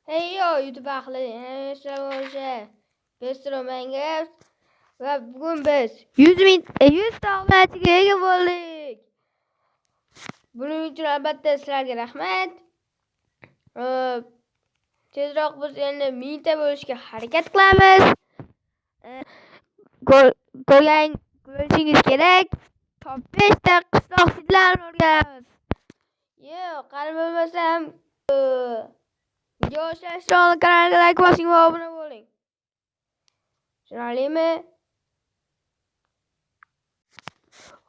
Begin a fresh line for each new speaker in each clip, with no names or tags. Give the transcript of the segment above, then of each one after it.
Hey yo, YouTube ahli, biz Romangas va bugun biz 100 ta obunachiga ega bo'ldik. Buning uchun albatta sizlarga rahmat. Tezroq biz endi 1000 ta bo'lishga harakat qilamiz. Ko'rishingiz kerak. Top 5 ta qishloq hidlarini o'rganamiz. Qani bo'lmasam video ishlashni kanalga like bosing va obuna bo'ling. Tushunarlimi?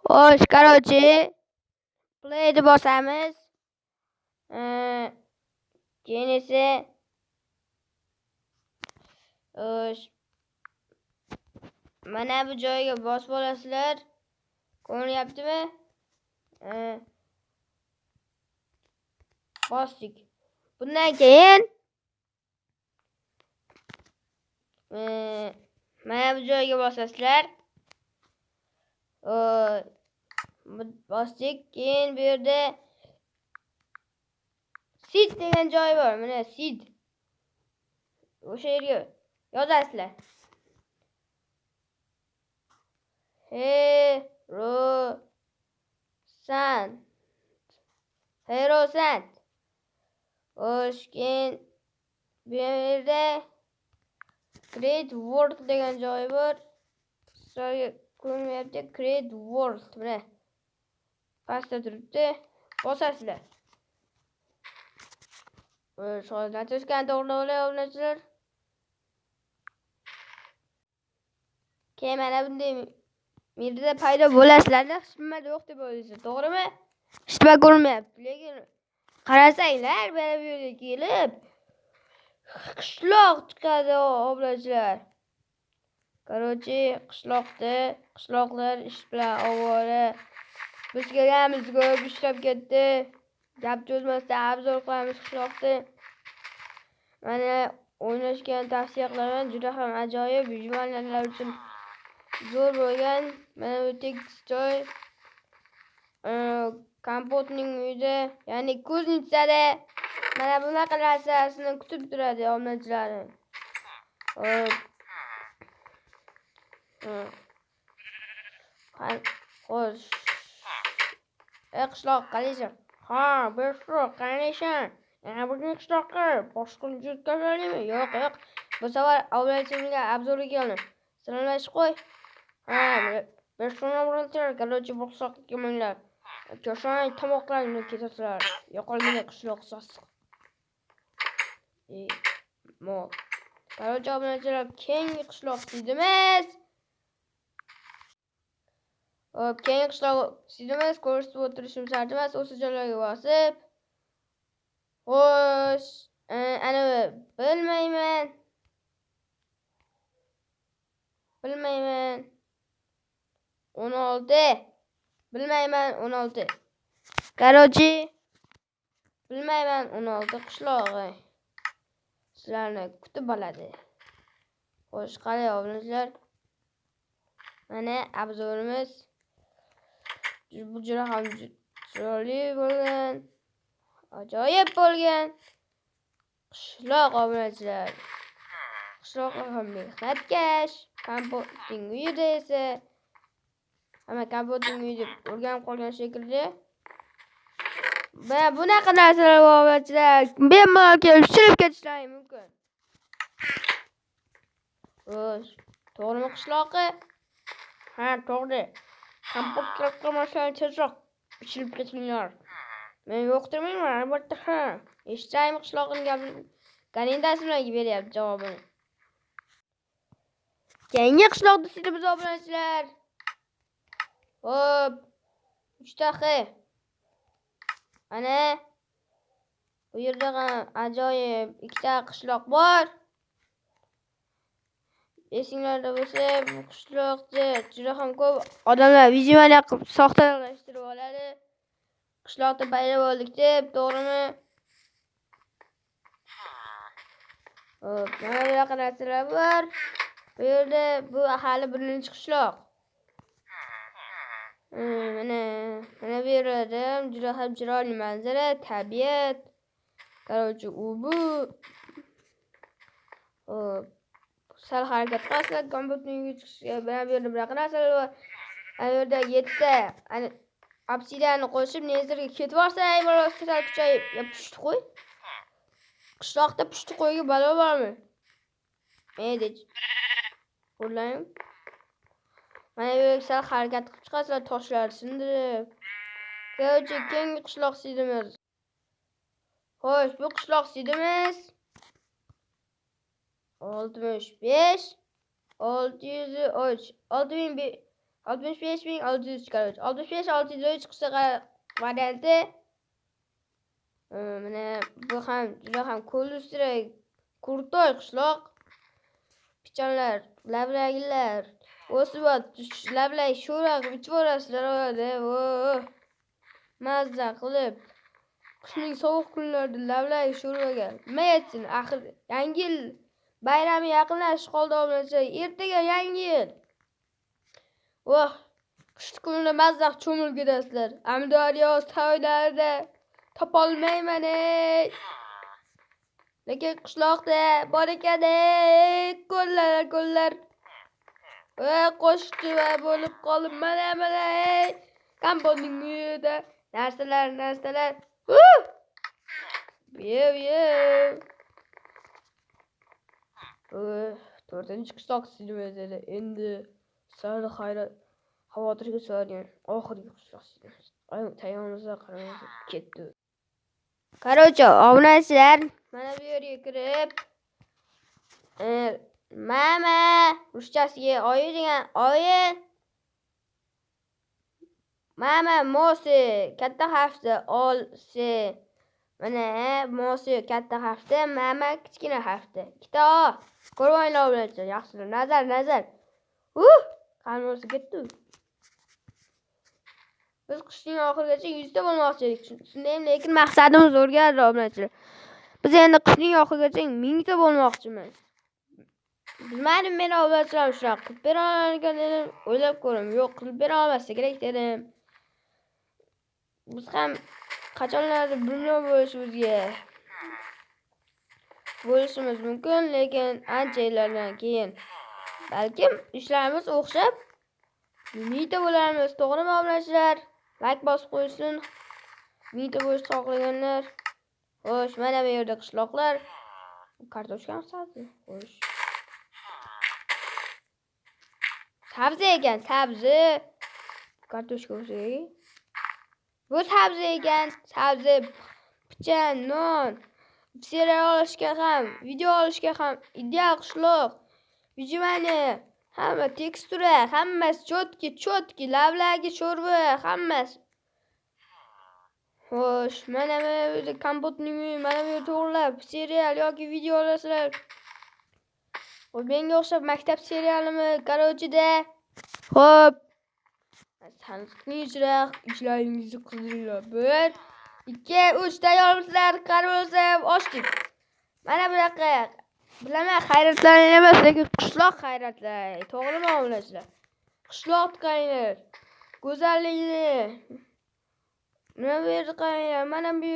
Xo'sh, play deb bosamiz. Keyin esa mana bu joyga bosib olasizlar. Ko'rinyaptimi? Bosdik. Bundan keyin mana bu joyga bosasizlar. Bosdik. Keyin bu yerda seed degan joy bor. Mana seed. O'sha yerga yozasizlar. Herosant. Keyin bu yerda Create World degan joy bor. Sizlarga ko'rinyapti, Create World. Mana pastda turibdi. Bosasizlar. Sho'rdan tushgan to'g'ri o'ylayapsizlar. Keyin mana bunday yerda paydo bo'lasizlar-da, hech yo'q deb o'ylaysiz, to'g'rimi? Hech nima ko'rmayapti, lekin qarasanglar, mana bu yerga kelib qishloq chiqadi obunachilar. Qishloqlar ish bilan ovora. Biz kelganmiz, ko'p ishlab ketdi. Gap cho'zmasdan obzor qilamiz qishloqni. Mana o'ynashga tavsiya qilaman. Juda ham ajoyib, juvonlar uchun zo'r bo'lgan. Mana bu tekis joy. Kompotning uyida, ya'ni kuznitsada mana bunaqa narsasini kutib turadi obunachilarni. Xo'sh. Qishloq qaraysang. Qishloq qaraysang. Bugun qishloqqa boshqa juda bo'limi? Yo'q. Bu safar obunachimga obzorga keldim. Salomlashib qo'y. Bir so'rab o'raltirar, qalochi boqsoqqa kelmanglar. Ko'rsang tomoqlaringni ketasizlar. Yo'qolganda qishloq sassiq. Qalochi obunachilar keyingi qishloq sidimiz. Keyingi qishloq sidimiz ko'rsatib o'tirishim shart emas, o'sha joylarga bosib. Xo'sh, ana bilmayman. 16. Bilmayman 16. Qarochi. Bilmayman 16 qishlog'i. Sizlarni kutib oladi. Xo'sh, qalay obunachilar? Mana obzorimiz. Bu juda ham chiroyli bo'lgan. Ajoyib bo'lgan. Qishloq obunachilar. Qishloqlar ham mehnatkash. Kompotning uyida esa hamma kompotning uyida o'rganib qolgan shekilli. Mana bunaqa narsalar obunachilar bemalol kelib tushirib ketishlari mumkin. Xo'sh, to'g'rimi qishloqi? Ha, to'g'ri. Kompotga qilmasdan tezroq pishirib ketinglar. Men yo'qtirmayman, albatta ha. Eshitaymi qishloqning gapini? Kalendasi bilan beryapti javobini. Keyingi qishloqda sidimiz obunachilar. Xo'p, 3 daqiqa. Ana bu yerda ham ajoyib 2 ta qishloq bor. Esinglarda bo'lsa, bu qishloqda juda ham ko'p odamlar videoni qilib soxtalashtirib oladi. Qishloqda paydo bo'ldik deb, to'g'rimi? Mana bunaqa narsalar bor. Bu yerda bu ahali birinchi qishloq. Mana bu yerda juda ham chiroyli manzara, tabiat. Qarochi u bu sal harakat qilasizlar. Kompyuterning chiqishiga bilan bu yerda bunaqa narsalar bor. Ana yerda 7 ta obsidianni qo'shib nezerga ketib olsa, bola sal kuchayib, pushti qo'y. Qishloqda pushti qo'yga balo bormi? Meydek. Qo'llayim. Mana bu sal harakat qilib chiqasizlar, toshlar sindirib. Ko'cha keyingi qishloq sidimiz. Xo'sh, bu qishloq sidimiz 65 603 65,600 chiqaruvchi. 65,603 qilsa varianti. Mana bu ham juda ham ko'lustrak, kurtoy qishloq. Pichonlar, lablagilar, o'sib lablag sho'ra qilib ichaverasizlar oyda. Mazza qilib. Qishning sovuq kunlarida lablag sho'rvaga nima yetsin? Axir yangi yil bayrami yaqinlashib qoldi obunachilar. Ertaga yangi yil. Qish kunida mazza cho'milib ketasizlar. Amudaryo soylarida topolmayman ey. Lekin qishloqda bor ekan ey, ko'llar. Qo'shdi va bo'lib qolib mana ey. Kompotning uyida narsalar. Yev. 4-chi qishloq sidimiz edi. Endi sal hayrat xavotirga solgan oxirgi qishloq sidimiz. Tayog'imizga qaramay ketdi. Qarochi, obunachilar, mana bu yerga kirib mama ruschasiga oyi degan oyi. Mama mosi katta harfda olsi. Mana mosi katta harfda, mama kichkina harfda. Ikkita o. Ko'rmanglar obunachilar, yaxshilar. Nazar. Qanisi ketdi. Biz qishning oxirigacha 100 ta bo'lmoqchi edik. Shunday, lekin maqsadimiz o'zgardi obunachilar. Biz endi qishning oxirigacha 1000 ta bo'lmoqchimiz. Bilmadim, men obunachilar shunaqa qilib bera olgan dedim. O'ylab ko'rim. Yo'q, qilib bera olmasa kerak dedim. Biz ham qachonlardir bilmay bo'lishimiz mumkin, lekin ancha yillardan keyin balkim ishlarimiz o'xshab 1000 ta bo'larmiz. To'g'rimi obunachilar? Like bosib qo'ysin. 1000 ta bo'lish xohlaganlar. Xo'sh, mana bu yerda qishloqlar. Kartoshka ham sabzi. Xo'sh. Sabzi ekan, sabzi. Kartoshka o'sigi. Bu sabzi ekan, sabzi, pichan, non. Serial olishga ham, video olishga ham ideal qishloq. Vijimani, hamma tekstura, hammasi chotki, lavlagi, sho'rva, hammasi. Xo'sh, mana bu yerda kompotning uyi, mana bu yerda to'g'rilab serial yoki video olasizlar. Menga o'xshab maktab serialimi, qarochida. Xo'p. Tanqidni ishlaringizni qildiringlar. 1, 2, 3 tayyormisizlar? Qarab ochdik. Mana bunaqa. Bilaman, hayratlaring emas, lekin qishloq hayratlari. To'g'rimi obunachilar? Qishloq qaranglar. Go'zalligini. Mana bu yerda qaranglar, mana bu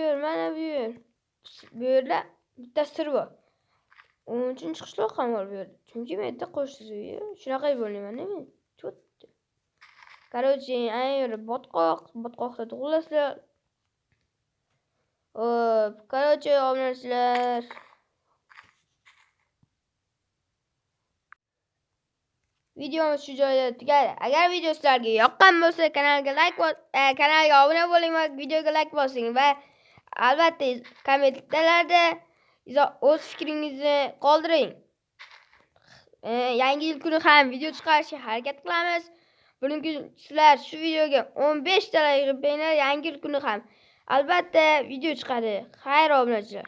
yer. Bu yerda bitta sir bor. 13-chi qishloq ham bor bu yerda. Chunki men yerda qo'shdi. Shunaqa bo'lmayman men. Qarochi, ana yerda botqoqda tug'ilasizlar. Qarochi obunachilar. Videomiz shu joyda tugadi. Agar video sizlarga yoqqan bo'lsa, kanalga obuna bo'ling va videoga like bosing va albatta kommentarlarda o'z fikringizni qoldiring. Yangi yil kuni ham video chiqarishga harakat qilamiz. Bugungi sizlar shu videoga 15 ta like qo'yinglar, yangi yil kuni ham albatta video chiqadi. Xayr obunachilar.